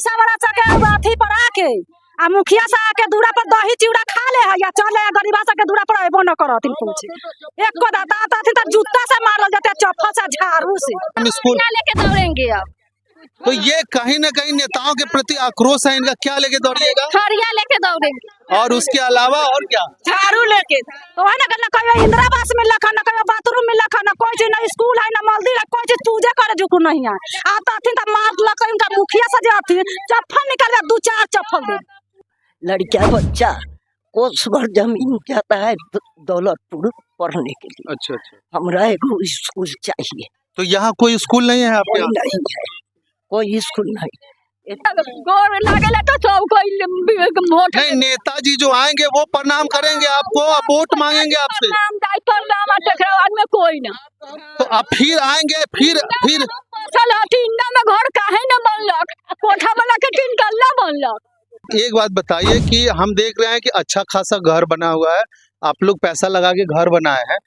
पैसा वाला सके अथी पर आके आ मुखिया सा के दूरा पर दही चिवड़ा खा ले है या चले गरीबा सा के दूरा पर अबो न करत कुछ एक को दाता आती तो जूता से मारल जाते चप्पल से झाड़ू से हम स्कूल लेके दौड़ेंगे अब। तो ये कहीं ना कहीं नेताओं के प्रति आक्रोश है इनका। क्या लेके दौड़िएगा? थरिया लेके दौड़ेंगे और उसके अलावा और क्या? झाड़ू लेके। तो है ना कहीं इंदिरा आवास मिल रखा ना कहीं बाथरूम मिल रखा ना कोई चीज ना स्कूल है ना मंदिर है कोई चीज पूजा करे जो नहीं है आता थी तो मार लग इनका मुखिया से जाती चप्पल निकाल दे 2-4 चप्पल दे। लड़का बच्चा कोस भर जमीन जाता है दौलतपुर पढ़ने के लिए। अच्छा अच्छा। हमरा एगो स्कूल चाहिए। तो यहाँ कोई स्कूल नहीं है आपके? नहीं है, कोई स्कूल नहीं। तो नहीं, नेताजी जो आएंगे वो प्रणाम करेंगे आपको, वोट मांगेंगे आपसे। में कोई ना तो आप फिर आएंगे फिर में घर काहे न बनलक कोठा बना के टीन गल्ला बनलक। एक बात बताइए कि हम देख रहे हैं कि अच्छा खासा घर बना हुआ है, आप लोग पैसा लगा के घर बनाए हैं,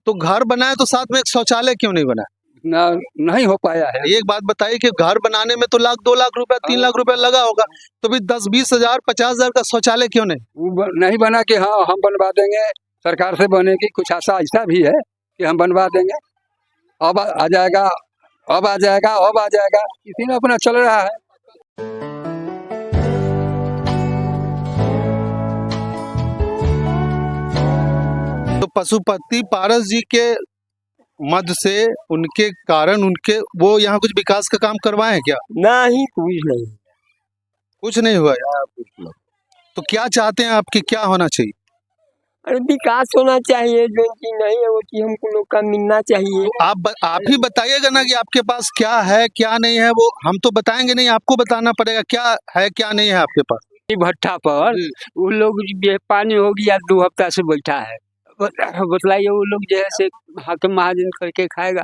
तो घर बनाए तो साथ में एक शौचालय क्यों नहीं बना? नहीं हो पाया है। एक बात बताइए कि घर बनाने में तो 1-2 लाख रुपया 3 लाख रुपया लगा होगा, तो भी 10-20 हजार 50 हजार का शौचालय क्यों नहीं? वो नहीं बना कि हाँ हम बनवा देंगे, सरकार से बनेगी। कुछ ऐसा भी है कि हम बनवा देंगे, अब आ जाएगा, अब आ जाएगा, अब आ जाएगा, इसी में अपना चल रहा है। तो पशुपति पारस जी के मध्य से उनके कारण उनके वो यहाँ कुछ विकास का काम करवाए हैं क्या? नहीं, कुछ नहीं हुआ यार। तो क्या चाहते हैं आपकी, क्या होना चाहिए? अरे विकास होना चाहिए, जो चीज नहीं है वो चीज हमको लोग का मिलना चाहिए। आप ही बताइएगा ना कि आपके पास क्या है क्या नहीं है, वो हम तो बताएंगे नहीं, आपको बताना पड़ेगा क्या है क्या नहीं है आपके पास। भट्टा पर वो लोग पानी हो गया 2 हफ्ता से बैठा है, बतलाइए वो लोग जैसे हाकिम महाजन करके खाएगा,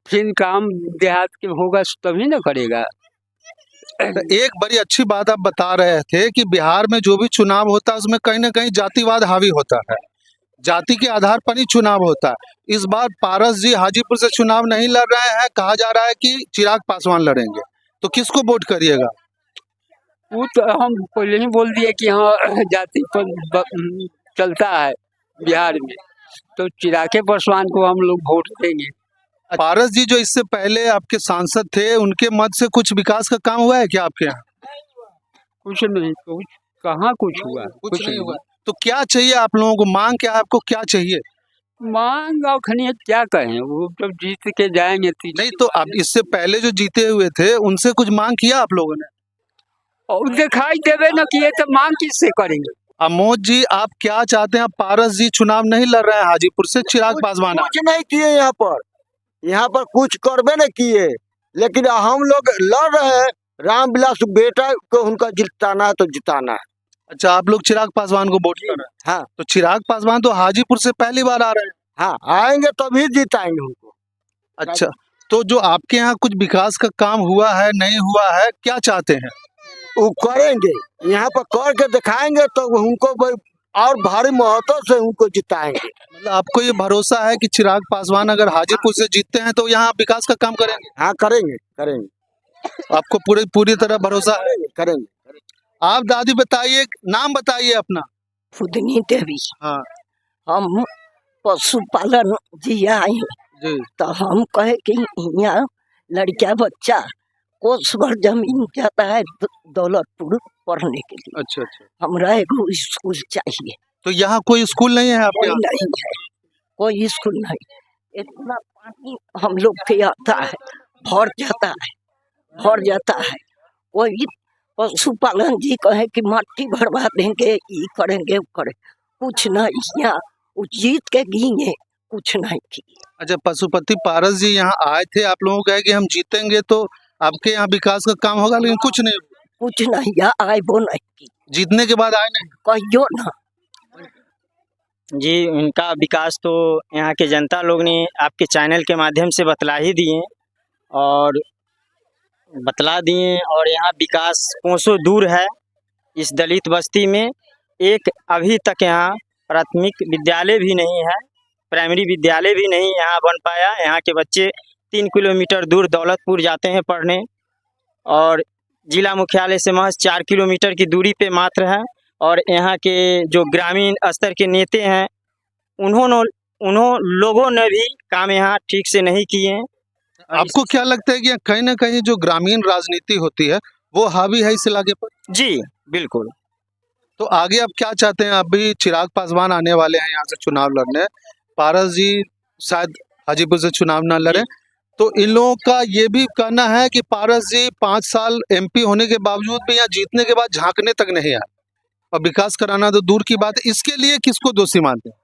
फिर काम देहात के होगा तभी ना करेगा। एक बड़ी अच्छी बात आप बता रहे थे कि बिहार में जो भी चुनाव होता है उसमें कहीं ना कहीं जातिवाद हावी होता है, जाति के आधार पर ही चुनाव होता है। इस बार पारस जी हाजीपुर से चुनाव नहीं लड़ रहे हैं, कहा जा रहा है कि चिराग पासवान लड़ेंगे, तो किसको वोट करिएगा? वो तो हम पहले ही बोल दिए कि हाँ जाति पर चलता है बिहार में, तो चिराग पासवान को हम लोग वोट देंगे। पारस जी जो इससे पहले आपके सांसद थे, उनके मत से कुछ विकास का काम हुआ है क्या आपके यहाँ? कुछ नहीं, कहाँ कुछ हुआ? कुछ नहीं हुआ। तो क्या चाहिए आप लोगों को, मांग क्या, आपको क्या चाहिए? मांग खनिया क्या कहें, वो जब जीत के जाएंगे नहीं तो अब इससे पहले जो जीते हुए थे उनसे कुछ मांग किया आप लोगों ने? और दिखाई देवे न किए तो मांग किससे करेंगे? अमोद जी आप क्या चाहते हैं? पारस जी चुनाव नहीं लड़ रहे हैं हाजीपुर से, चिराग पासवान कुछ नहीं किए यहाँ पर कुछ करबे नहीं किए, लेकिन हम लोग लड़ रहे हैं। रामविलास बेटा को उनका जिताना है तो जिताना है। अच्छा, आप लोग चिराग पासवान को वोट कर रहे हैं? हाँ। तो चिराग पासवान तो हाजीपुर से पहली बार आ रहे हैं। हाँ, आएंगे तभी जिताएंगे उनको। अच्छा, तो जो आपके यहाँ कुछ विकास का काम हुआ है नहीं हुआ है, क्या चाहते हैं? वो करेंगे, यहाँ पर करके दिखाएंगे तो उनको और भारी महत्व से उनको जिताएंगे। मतलब आपको ये भरोसा है कि चिराग पासवान अगर हाजीपुर से जीतते हैं तो यहाँ विकास का काम करेंगे? हाँ करेंगे। आपको पूरी तरह भरोसा है? करेंगे। आप दादी बताइए, नाम बताइए अपना। फुदनी देवी। हाँ। हम पशुपालन जी आए जी। तो हम कहे कि यहाँ लड़का बच्चा कोस भर जमीन जाता है दौलतपुर पढ़ने के लिए। अच्छा अच्छा। हमरा एगो स्कूल चाहिए। तो यहाँ कोई स्कूल नहीं है आपके? नहीं है, कोई स्कूल नहीं। इतना पानी हम लोग के आता है, भर जाता है। कोई पशुपालन जी कहे कि मट्टी भरवा देंगे, ये करेंगे वो करें, कुछ नहीं। यहाँ जीत के गिने कुछ नहीं किए। अच्छा, पशुपति पारस जी यहाँ आए थे, आप लोगों को कहे कि हम जीतेंगे तो आपके यहाँ विकास का काम होगा, लेकिन कुछ नहीं आए वो नहीं की। जीतने के बाद आए नहीं? कहियो ना जी, उनका विकास तो यहाँ के जनता लोग ने आपके चैनल के माध्यम से बतला ही दिए और यहाँ विकास कोसों दूर है। इस दलित बस्ती में एक अभी तक यहाँ प्राथमिक विद्यालय भी नहीं है, प्राइमरी विद्यालय भी नहीं यहाँ बन पाया। यहाँ के बच्चे 3 किलोमीटर दूर दौलतपुर जाते हैं पढ़ने, और जिला मुख्यालय से महज 4 किलोमीटर की दूरी पे मात्र है। और यहाँ के जो ग्रामीण स्तर के नेता हैं उन्होंने लोगों ने भी काम यहाँ ठीक से नहीं किए हैं। आपको क्या लगता है कि कहीं ना कहीं जो ग्रामीण राजनीति होती है वो हावी है इस इलाके पर? जी बिल्कुल। तो आगे आप क्या चाहते हैं? अभी चिराग पासवान आने वाले हैं यहाँ से चुनाव लड़ने, पारस जी शायद हाजीपुर से चुनाव ना लड़े, तो इन लोगों का ये भी कहना है कि पारस जी 5 साल MP होने के बावजूद भी यहाँ जीतने के बाद झांकने तक नहीं आए और विकास कराना तो दूर की बात है। इसके लिए किसको दोषी मानते हैं?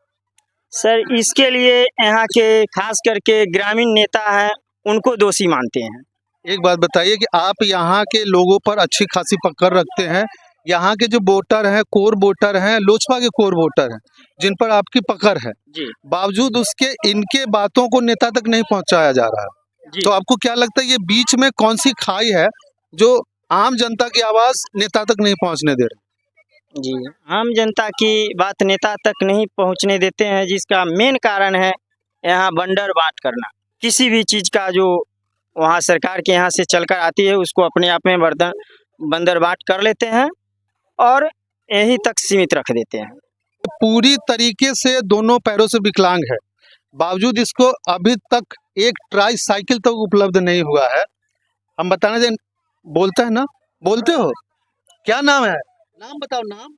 सर इसके लिए यहाँ के खास करके ग्रामीण नेता हैं उनको दोषी मानते हैं। एक बात बताइए कि आप यहाँ के लोगों पर अच्छी खासी पकड़ रखते हैं, यहाँ के जो वोटर हैं, कोर वोटर हैं, लोजपा के कोर वोटर हैं, जिन पर आपकी पकड़ है, जी बावजूद उसके इनके बातों को नेता तक नहीं पहुंचाया जा रहा है। जी तो आपको क्या लगता है ये बीच में कौन सी खाई है जो आम जनता की आवाज नेता तक नहीं पहुंचने दे रही? जी आम जनता की बात नेता तक नहीं पहुंचने देते हैं, जिसका मेन कारण है यहाँ बंडर बांट करना। किसी भी चीज़ का जो वहाँ सरकार के यहाँ से चलकर आती है उसको अपने आप में बंदर बांट कर लेते हैं और यहीं तक सीमित रख देते हैं। पूरी तरीके से दोनों पैरों से विकलांग है, बावजूद इसको अभी तक एक ट्राई साइकिल तक उपलब्ध नहीं हुआ है। हम बताना चाहिए, बोलता है ना, बोलते हो क्या नाम है? नाम बताओ। नाम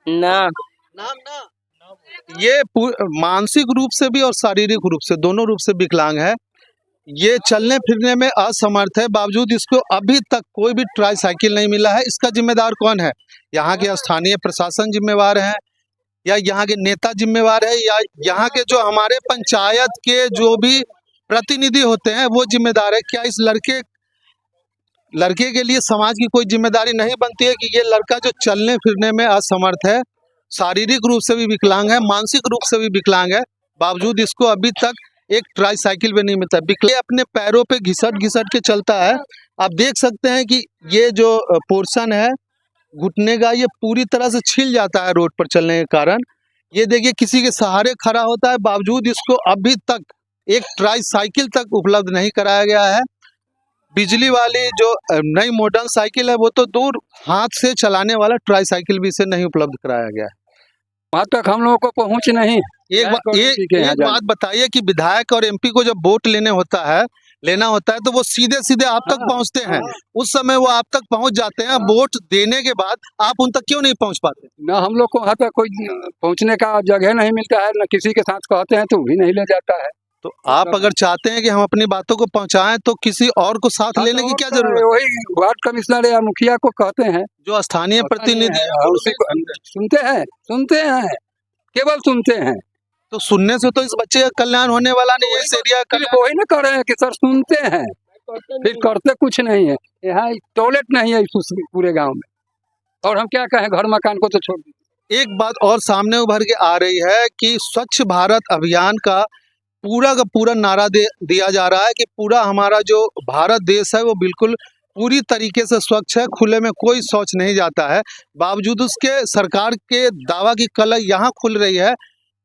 ना नाम ना ये मानसिक रूप से भी और शारीरिक रूप से, दोनों रूप से विकलांग है। ये चलने फिरने में असमर्थ है, बावजूद इसको अभी तक कोई भी ट्राई साइकिल नहीं मिला है। इसका जिम्मेदार कौन है? यहाँ के स्थानीय प्रशासन जिम्मेवार है या यहाँ के नेता जिम्मेवार है या यहाँ के जो हमारे पंचायत के जो भी प्रतिनिधि होते हैं वो जिम्मेदार है? क्या इस लड़के के लिए समाज की कोई जिम्मेदारी नहीं बनती है कि ये लड़का जो चलने फिरने में असमर्थ है, शारीरिक रूप से भी विकलांग है, मानसिक रूप से भी विकलांग है, बावजूद इसको अभी तक एक ट्राई साइकिल भी नहीं मिलता। विकलांग अपने पैरों पे घिसट घिसट के चलता है। आप देख सकते हैं कि ये जो पोर्शन है घुटने का, ये पूरी तरह से छिल जाता है रोड पर चलने के कारण। ये देखिए किसी के सहारे खड़ा होता है, बावजूद इसको अभी तक एक ट्राई साइकिल तक उपलब्ध नहीं कराया गया है। बिजली वाली जो नई मॉडर्न साइकिल है वो तो दूर, हाथ से चलाने वाला ट्राई साइकिल भी इसे नहीं उपलब्ध कराया गया है। वहाँ तक हम लोगों को पहुँच नहीं। एक बात बताइए कि विधायक और MP को जब वोट लेना होता है तो वो सीधे सीधे आप तक पहुंचते हैं, उस समय वो आप तक पहुंच जाते हैं, वोट देने के बाद आप उन तक क्यों नहीं पहुंच पाते? ना हम लोग को वहाँ तक कोई पहुँचने का जगह नहीं मिलता है, ना किसी के साथ कहते हैं तो भी नहीं ले जाता है। तो आप अगर चाहते हैं कि हम अपनी बातों को पहुंचाएं तो किसी और को साथ लेने की क्या जरूरत है? वही वार्ड कमिश्नर या मुखिया को कहते हैं, जो स्थानीय प्रतिनिधि उसी को सुनते हैं, केवल सुनते हैं। तो सुनने से तो इस बच्चे का कल्याण होने वाला नहीं है, इस एरिया का फिर वही ना कर रहे हैं कि सर सुनते हैं फिर करते कुछ नहीं है। यहाँ टॉयलेट नहीं है इस पूरे गांव में, और हम क्या कहें, घर मकान को तो छोड़ दीजिए। एक बात और सामने उभर के आ रही है कि स्वच्छ भारत अभियान का पूरा नारा दिया जा रहा है कि पूरा हमारा जो भारत देश है वो बिल्कुल पूरी तरीके से स्वच्छ है, खुले में कोई शौच नहीं जाता है। बावजूद उसके सरकार के दावा की कलम यहाँ खुल रही है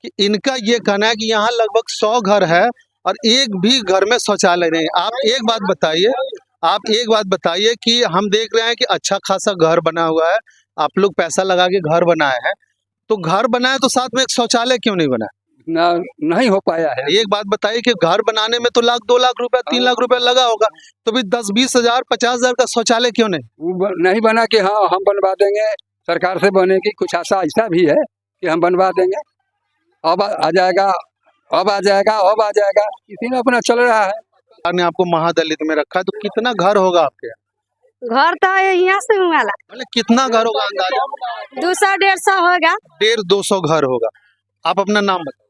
कि इनका ये कहना है कि यहाँ लगभग 100 घर है और एक भी घर में शौचालय नहीं। आप एक बात बताइए कि हम देख रहे हैं कि अच्छा खासा घर बना हुआ है, आप लोग पैसा लगा के घर बनाए हैं, तो घर बनाए तो साथ में एक शौचालय क्यों नहीं बना? नहीं हो पाया है। एक बात बताइए कि घर बनाने में तो 2 लाख रुपया 3 लाख रुपया लगा होगा, तो भी 10-20 हजार 50 हजार का शौचालय क्यों नहीं? वो नहीं बना कि हाँ हम बनवा देंगे, सरकार से बनेगी, कुछ आशा ऐसा भी है कि हम बनवा देंगे, अब आ जाएगा, किसी ने अपना चल रहा है। सरकार ने आपको महादलित में रखा है, तो कितना घर होगा आपके? घर तो यहाँ से वाला मतलब कितना घर होगा अंदाजा? 200-150 होगा। 150-200 घर होगा। आप अपना नाम बताइए।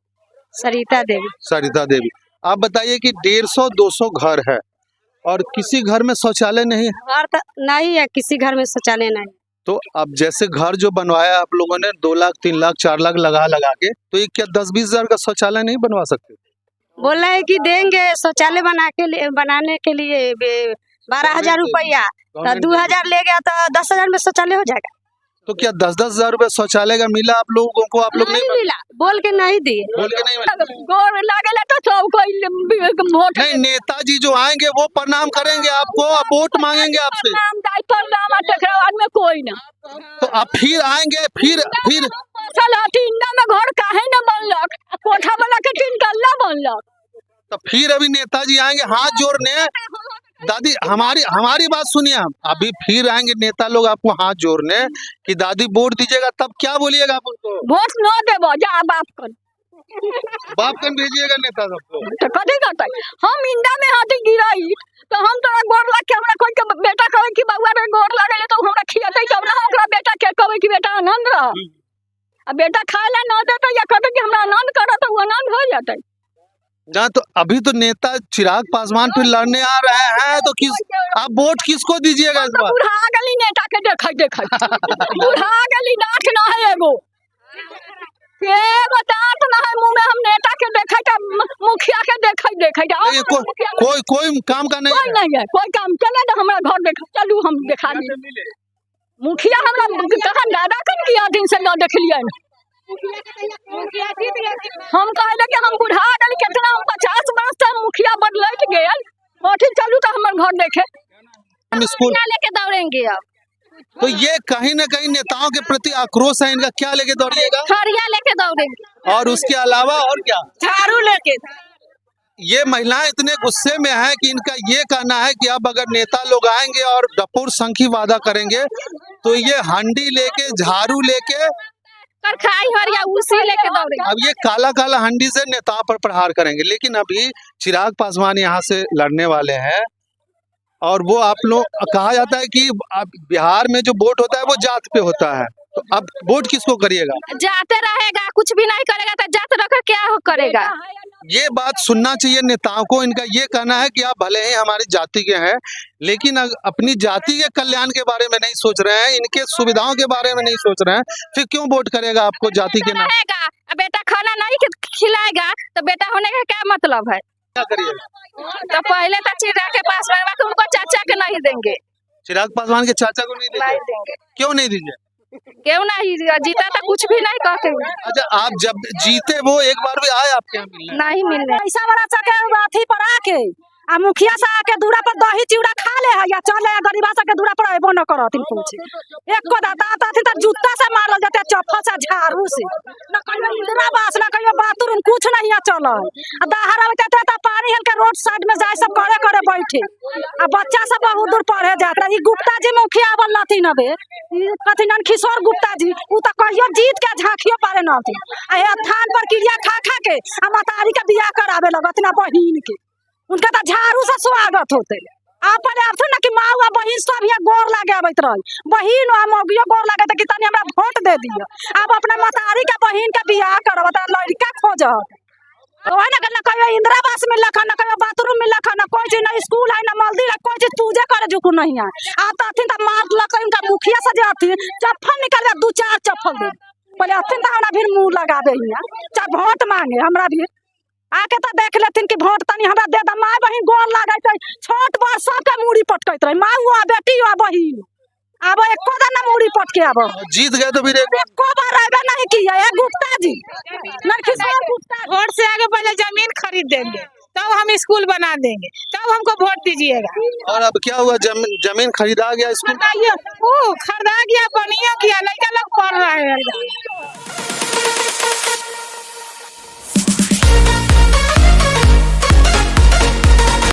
सरिता देवी। सरिता देवी, आप बताइए कि 150-200 घर है और किसी घर में शौचालय नहीं है? घर तो नहीं है, किसी घर में शौचालय नहीं। तो अब जैसे घर जो बनवाया आप लोगों ने 2 लाख 3 लाख 4 लाख लगा के, तो ये क्या 10-20 हजार का शौचालय नहीं बनवा सकते? बोल रहे हैं कि देंगे शौचालय बनाने के लिए 12,000 रुपया, तो 2,000 ले गया तो 10,000 में शौचालय हो जाएगा। तो क्या 10-10 हजार रुपए शौचालय का मिला आप लोगों को? आप लोग नहीं मिला, बोल के नहीं दिए, बोल के नहीं मिला? गोर लागेला तो सब कोई वोट नहीं, नेताजी जो आएंगे वो प्रणाम करेंगे आपको, अब वोट मांगेंगे आपसे। नाम दाई पर नाम टकराव में कोई ना। तो अब फिर आएंगे, फिर चल टिंडा में घर काहे न बनलक, कोठा वाला के टिन कल्ला बनलक। तो फिर अभी नेताजी आएंगे हाथ जोड़ने। दादी हमारी बात सुनिए, आप अभी फिर आएंगे नेता लोग आपको हाथ जोड़ने कि दादी वोट दीजिएगा, तब क्या बोलिएगा आप उनको? वोट न देबो जा बाप कर, बाप कन भेजिएगा नेता सबको। तो कथी करते हम इंडा में हाथी गिराई तो हम तोरा गोर लग के हमरा कोई के बेटा कहे कि बउआ रे गोर लागले तो हमरा खियाते तब ना ओकरा बेटा के कहे कि बेटा आनंद रह, आ बेटा खाए ला न देते या कहते कि हमरा आनंद करो तो वो आनंद हो जाते। जहाँ तो अभी तो नेता चिराग पासवान फिर लड़ने आ रहे हैं, तो आप वोट किसको दीजिएगा इस बार? बुढ़ा गली नेता के देखै बुढ़ा गली नाक ना है एगो के बतात ना है मुंह में हम नेता के देखै त मुखिया के देखै नहीं, कोई काम का कोई नहीं है, कोई काम चले तो हमरा घर देख चलू हम देखा दी। मुखिया हमरा कहां दादा कन किया दिन से न देखलिए हम कहले कि हम बुढ़ा गली कितना हम 50 वर्ष से मुखिया बदलैत गेल कोठी चलू तो हमर घर देखे हम स्कूल लेके दौड़ेंगे। अब तो ये कहीं ना कहीं नेताओं के प्रति आक्रोश है इनका, क्या लेके दौड़िएगा? थरिया लेके दौड़ेंगे और उसके अलावा और क्या? झाड़ू लेके। ये महिलाएं इतने गुस्से में है कि इनका ये कहना है कि अब अगर नेता लोग आएंगे और डपुर संखी वादा करेंगे तो ये हंडी लेके, झाड़ू लेके, करखाई हरिया उसी लेके दौड़ेंगे। अब ये काला काला हंडी से नेताओं पर प्रहार करेंगे। लेकिन अभी चिराग पासवान यहाँ से लड़ने वाले हैं और वो आप लोग कहा जाता है कि अब बिहार में जो वोट होता है वो जात पे होता है, तो अब वोट किसको करिएगा? जाते रहेगा, कुछ भी नहीं करेगा तो जात रखकर क्या करेगा? ये बात सुनना चाहिए नेताओं को। इनका ये कहना है कि आप भले ही हमारी जाति के हैं लेकिन अपनी जाति के कल्याण के बारे में नहीं सोच रहे हैं, इनके सुविधाओं के बारे में नहीं सोच रहे हैं, फिर क्यों वोट करेगा आपको जाति के नाम? बेटा खाना नहीं खिलाएगा तो बेटा होने का क्या मतलब है? क्या करिएगा? तो पहले तो चिराग के पास में तो उनको चाचा के नहीं देंगे, चिराग पासवान के चाचा को नहीं देंगे। क्यों नहीं दीजिए? क्यों नहीं जीता तो कुछ भी नहीं कहते। अच्छा, आप जब जीते वो एक बार भी आए आपके यहाँ मिलने? नहीं मिलने ऐसा बड़ा सके अथी पर आके आ मुखिया सा के दूरा पर दही चिवड़ा खा ले है या चले गरीबा सा के दूरा पर एबो न करथिन पूछे एक को दाता आती त जूता से मारल जाते, चप्पल से, झाड़ू से, न कहियो इंदिरा आवास न कहियो बाथरूम कुछ नहीं है चल। आ दहार आवते त पानी हल के रोड साइड में जाए सब करे करे बैठे आ बच्चा सब बहुत दूर पढ़े जात रही। गुप्ता जी मुखिया आवल नथिन अबे कथिन किशोर गुप्ता जी उ त कहियो जीत के झांकियो पारे नथिन आ हे थान पर क्रिया खा खा के आ मतारी के बियाह करावे लगत ना बहिन के, उनका तो झाड़ू से स्वागत होते। आप पहले अर्थ ना कि माँ हुआ बहिन सब ये गोर लागे आवत रही, बहिन हुआ मौगियो गोर लागे तो कि तनी हमरा वोट दे दियो। अब अपना मतारी के बहिन के बियाह करब त लड़का खोजत ओए ना कहियो कहियो इंदिरा आवास मिलल न कहियो बाथरूम मिलल न कोई चीज न स्कूल है न मंदिर है, कोई चीज पूजे करे जुकू नहीं है। आता थी त मार लक इनका मुखिया से जाती चप्पल निकाल 2-4 चप्पल दे पहले अथिन त हमरा फिर मुंह लगाबे हिया चाहे वोट मांगे हमरा भी आके तो देख लेथिन कि वोट तनी हमरा दे द। माँ बहिन गोर लागत छोट बड़ सबके मूड़ी पटकत रही, माँ हुआ बेटी हुआ बहिन अब एको दिन ना मूड़ी पटके अब जीत गए तो फिर एको बार आवे नहीं किया है गुप्ता जी किशोर गुप्ता। वोट से आगे पहले जमीन खरीद देंगे तब हम स्कूल बना देंगे, तब हमको वोट दीजिएगा। और अब क्या हुआ? जमीन खरीदा गया स्कूल? खरीदा गया, बढ़िया किया, लड़का लोग पढ़ रहे हैं।